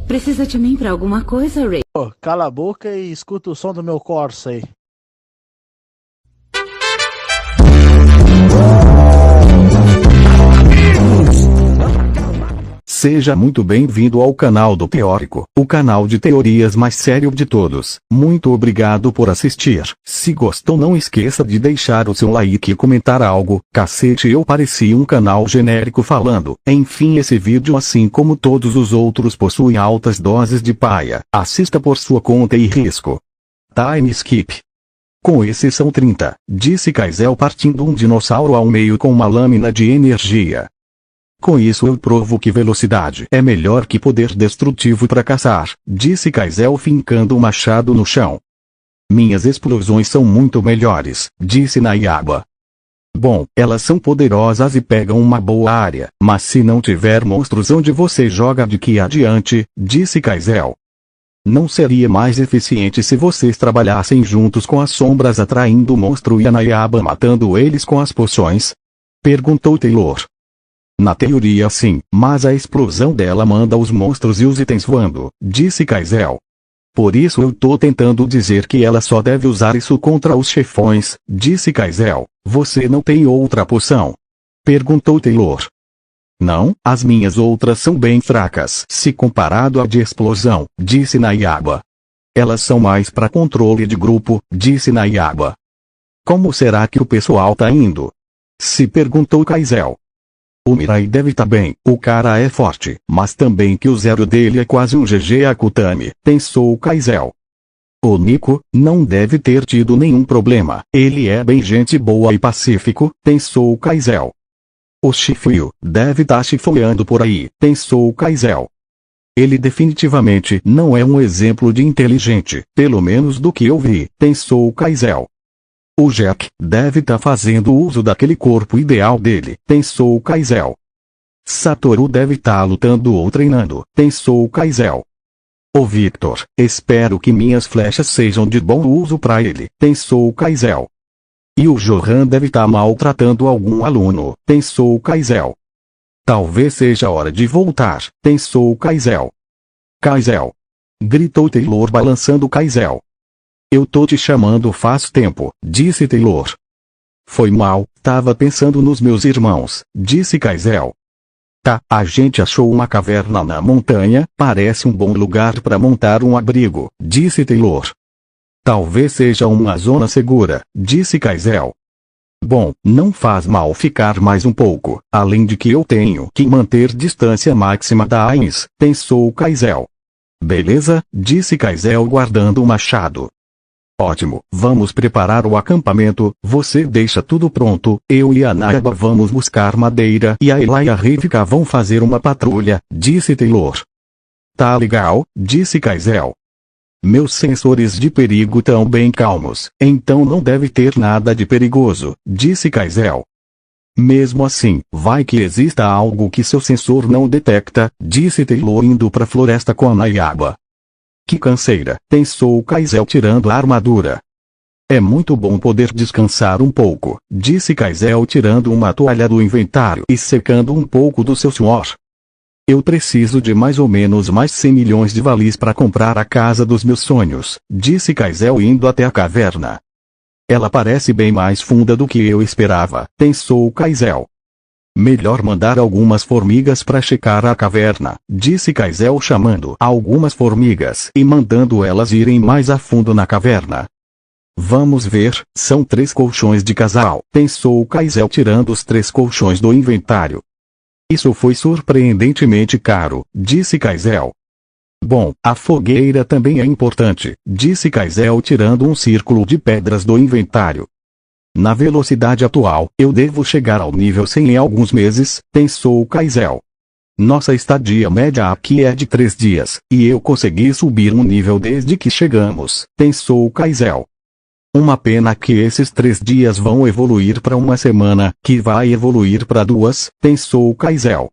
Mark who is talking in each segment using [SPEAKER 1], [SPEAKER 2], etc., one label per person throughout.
[SPEAKER 1] Precisa de mim pra alguma coisa, Ray?
[SPEAKER 2] Oh, cala a boca e escuta o som do meu Corsa aí.
[SPEAKER 3] Seja muito bem-vindo ao canal do Teórico, o canal de teorias mais sério de todos. Muito obrigado por assistir. Se gostou, não esqueça de deixar o seu like e comentar algo. Cacete, eu parecia um canal genérico falando. Enfim, esse vídeo, assim como todos os outros, possui altas doses de paia. Assista por sua conta e risco. Time skip. Com exceção 30, disse Kaisel, partindo um dinossauro ao meio com uma lâmina de energia. Com isso eu provo que velocidade é melhor que poder destrutivo para caçar, disse Kaisel, fincando o machado no chão. Minhas explosões são muito melhores, disse Nayaba. Bom, elas são poderosas e pegam uma boa área, mas se não tiver monstros onde você joga de que adiante, disse Kaisel. Não seria mais eficiente se vocês trabalhassem juntos com as sombras atraindo o monstro e a Nayaba matando eles com as poções? Perguntou Taylor. Na teoria sim, mas a explosão dela manda os monstros e os itens voando, disse Kaisel. Por isso eu tô tentando dizer que ela só deve usar isso contra os chefões, disse Kaisel. Você não tem outra poção? Perguntou Taylor. Não, as minhas outras são bem fracas se comparado à de explosão, disse Nayaba. Elas são mais para controle de grupo, disse Nayaba. Como será que o pessoal tá indo? Se perguntou Kaisel. O Mirai deve tá bem, o cara é forte, mas também que o zero dele é quase um GG Akutami, pensou Kaisel. O Nico não deve ter tido nenhum problema, ele é bem gente boa e pacífico, pensou Kaisel. O Shifuyu deve tá chifoiando por aí, pensou Kaisel. Ele definitivamente não é um exemplo de inteligente, pelo menos do que eu vi, pensou Kaisel. O Jack deve tá fazendo uso daquele corpo ideal dele, pensou Kaisel. Satoru deve tá lutando ou treinando, pensou Kaisel. O Victor, espero que minhas flechas sejam de bom uso para ele, pensou Kaisel. E o Johan deve tá maltratando algum aluno, pensou Kaisel. Talvez seja hora de voltar, pensou Kaisel. Kaisel! Gritou Taylor, balançando Kaisel. Eu tô te chamando faz tempo, disse Taylor. Foi mal, tava pensando nos meus irmãos, disse Kaisel. Tá, a gente achou uma caverna na montanha, parece um bom lugar para montar um abrigo, disse Taylor. Talvez seja uma zona segura, disse Kaisel. Bom, não faz mal ficar mais um pouco, além de que eu tenho que manter distância máxima da Ainz, pensou Kaisel. Beleza, disse Kaisel, guardando o machado. Ótimo, vamos preparar o acampamento, você deixa tudo pronto, eu e a Nayaba vamos buscar madeira e a Ela e a Rivka vão fazer uma patrulha, disse Taylor. Tá legal, disse Kaisel. Meus sensores de perigo tão bem calmos, então não deve ter nada de perigoso, disse Kaisel. Mesmo assim, vai que exista algo que seu sensor não detecta, disse Taylor, indo pra floresta com a Nayaba. Que canseira, pensou Kaisel, tirando a armadura. É muito bom poder descansar um pouco, disse Kaisel, tirando uma toalha do inventário e secando um pouco do seu suor. Eu preciso de mais ou menos mais 100 milhões de valis para comprar a casa dos meus sonhos, disse Kaisel, indo até a caverna. Ela parece bem mais funda do que eu esperava, pensou Kaisel. Melhor mandar algumas formigas para checar a caverna, disse Kaisel, chamando algumas formigas e mandando elas irem mais a fundo na caverna. Vamos ver, são 3 colchões de casal, pensou Kaisel, tirando os 3 colchões do inventário. Isso foi surpreendentemente caro, disse Kaisel. Bom, a fogueira também é importante, disse Kaisel, tirando um círculo de pedras do inventário. Na velocidade atual, eu devo chegar ao nível 100 em alguns meses, pensou Kaisel. Nossa estadia média aqui é de 3 dias, e eu consegui subir um nível desde que chegamos, pensou Kaisel. Uma pena que esses 3 dias vão evoluir para uma semana, que vai evoluir para 2, pensou Kaisel.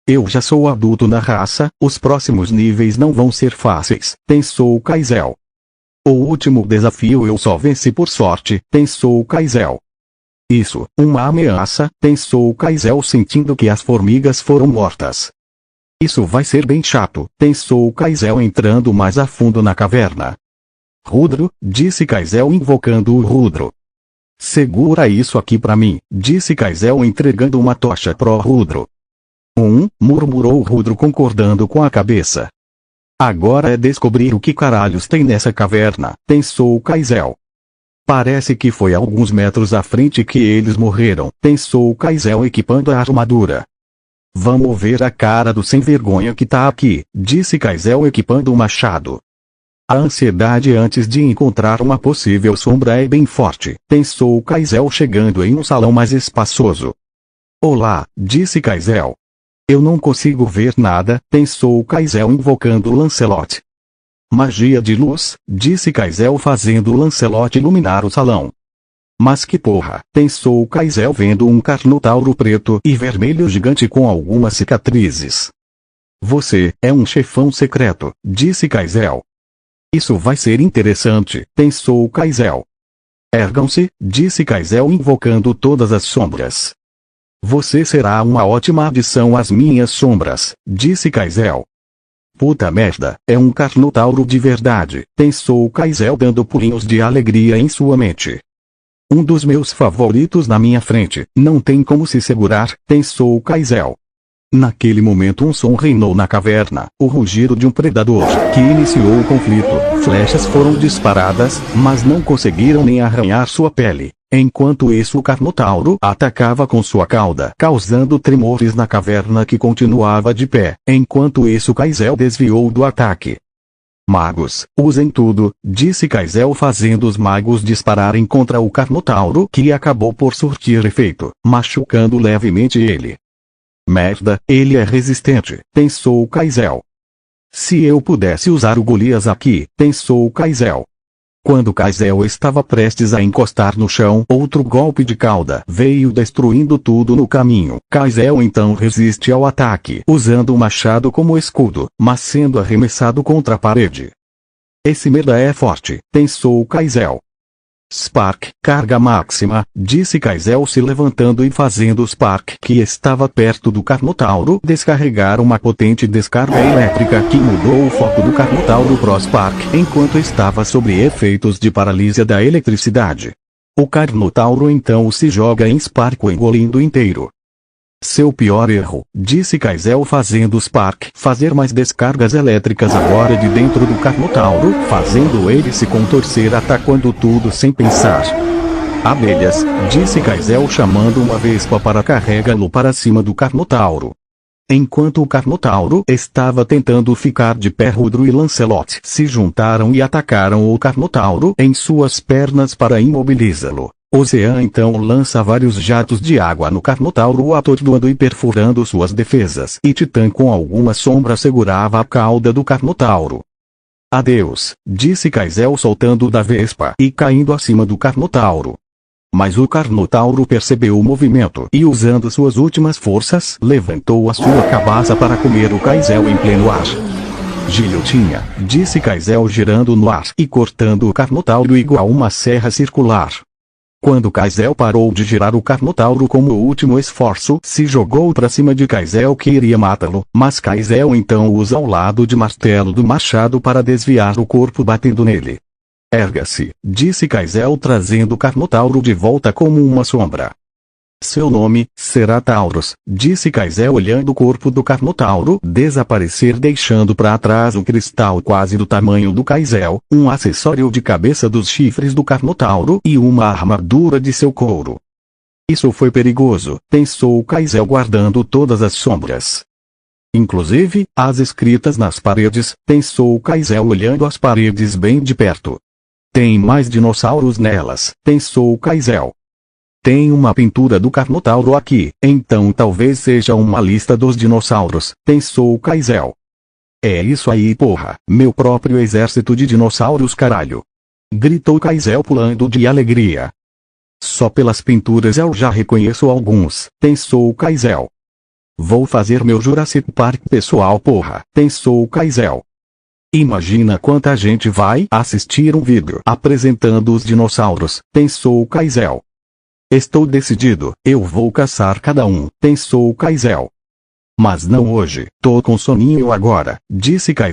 [SPEAKER 3] Eu já sou adulto na raça, os próximos níveis não vão ser fáceis, pensou Kaisel. O último desafio eu só venci por sorte, pensou Kaisel. Isso, uma ameaça, pensou Kaizel sentindo que as formigas foram mortas. Isso vai ser bem chato, pensou Kaizel entrando mais a fundo na caverna. Rudro, disse Kaizel invocando o Rudro. Segura isso aqui pra mim, disse Kaizel entregando uma tocha pro Rudro. Murmurou o Rudro concordando com a cabeça. Agora é descobrir o que caralhos tem nessa caverna, pensou Kaizel. Parece que foi alguns metros à frente que eles morreram, pensou Kaizel equipando a armadura. Vamos ver a cara do sem vergonha que tá aqui, disse Kaizel equipando o machado. A ansiedade antes de encontrar uma possível sombra é bem forte, pensou Kaizel chegando em um salão mais espaçoso. Olá, disse Kaizel. Eu não consigo ver nada, pensou Kaizel invocando Lancelot. Magia de luz, disse Kaizel fazendo Lancelot iluminar o salão. Mas que porra, pensou Kaizel vendo um carnotauro preto e vermelho gigante com algumas cicatrizes. Você é um chefão secreto, disse Kaizel. Isso vai ser interessante, pensou Kaizel. Ergam-se, disse Kaizel invocando todas as sombras. Você será uma ótima adição às minhas sombras, disse Kaizel. Puta merda, é um carnotauro de verdade, pensou Kaizel dando pulinhos de alegria em sua mente. Um dos meus favoritos na minha frente, não tem como se segurar, pensou Kaizel. Naquele momento um som reinou na caverna, o rugido de um predador, que iniciou o conflito. Flechas foram disparadas, mas não conseguiram nem arranhar sua pele. Enquanto isso o carnotauro atacava com sua cauda, causando tremores na caverna que continuava de pé. Enquanto isso Kaizel desviou do ataque. Magos, usem tudo, disse Kaizel fazendo os magos dispararem contra o carnotauro que acabou por surtir efeito, machucando levemente ele. Merda, ele é resistente, pensou Kaizel. Se eu pudesse usar o Golias aqui, pensou Kaizel. Quando Kaizel estava prestes a encostar no chão, outro golpe de cauda veio destruindo tudo no caminho. Kaizel então resiste ao ataque, usando o machado como escudo, mas sendo arremessado contra a parede. Esse merda é forte, pensou Kaizel. Spark, carga máxima, disse Kaizel se levantando e fazendo Spark, que estava perto do carnotauro, descarregar uma potente descarga elétrica que mudou o foco do carnotauro pro Spark enquanto estava sob efeitos de paralisia da eletricidade. O carnotauro então se joga em Spark engolindo inteiro. Seu pior erro, disse Kaizel fazendo Spark fazer mais descargas elétricas agora de dentro do carnotauro, fazendo ele se contorcer atacando tudo sem pensar. Abelhas, disse Kaizel chamando uma vespa para carregá-lo para cima do carnotauro. Enquanto o carnotauro estava tentando ficar de pé, Rudro e Lancelot se juntaram e atacaram o carnotauro em suas pernas para imobilizá-lo. Ocean então lança vários jatos de água no carnotauro atordoando e perfurando suas defesas, e Titã com alguma sombra segurava a cauda do carnotauro. Adeus, disse Kaizel soltando da vespa e caindo acima do carnotauro. Mas o carnotauro percebeu o movimento e usando suas últimas forças, levantou a sua cabeça para comer o Kaizel em pleno ar. Guilhotinha, disse Kaizel girando no ar e cortando o carnotauro igual uma serra circular. Quando Kaizel parou de girar o carnotauro como último esforço, se jogou para cima de Kaizel que iria matá-lo, mas Kaizel então usa o lado de martelo do machado para desviar o corpo batendo nele. Erga-se, disse Kaizel trazendo o carnotauro de volta como uma sombra. Seu nome será Taurus, disse Kaizel olhando o corpo do carnotauro desaparecer deixando para trás um cristal quase do tamanho do Kaizel, um acessório de cabeça dos chifres do carnotauro e uma armadura de seu couro. Isso foi perigoso, pensou Kaizel guardando todas as sombras. Inclusive, as escritas nas paredes, pensou Kaizel olhando as paredes bem de perto. Tem mais dinossauros nelas, pensou Kaizel. Tem uma pintura do carnotauro aqui, então talvez seja uma lista dos dinossauros, pensou Kaizel. É isso aí porra, meu próprio exército de dinossauros caralho. Gritou Kaizel pulando de alegria. Só pelas pinturas eu já reconheço alguns, pensou Kaizel. Vou fazer meu Jurassic Park pessoal porra, pensou Kaizel. Imagina quanta gente vai assistir um vídeo apresentando os dinossauros, pensou Kaizel. Estou decidido, eu vou caçar cada um, pensou Kaizel. Mas não hoje, tô com soninho agora, disse Kai.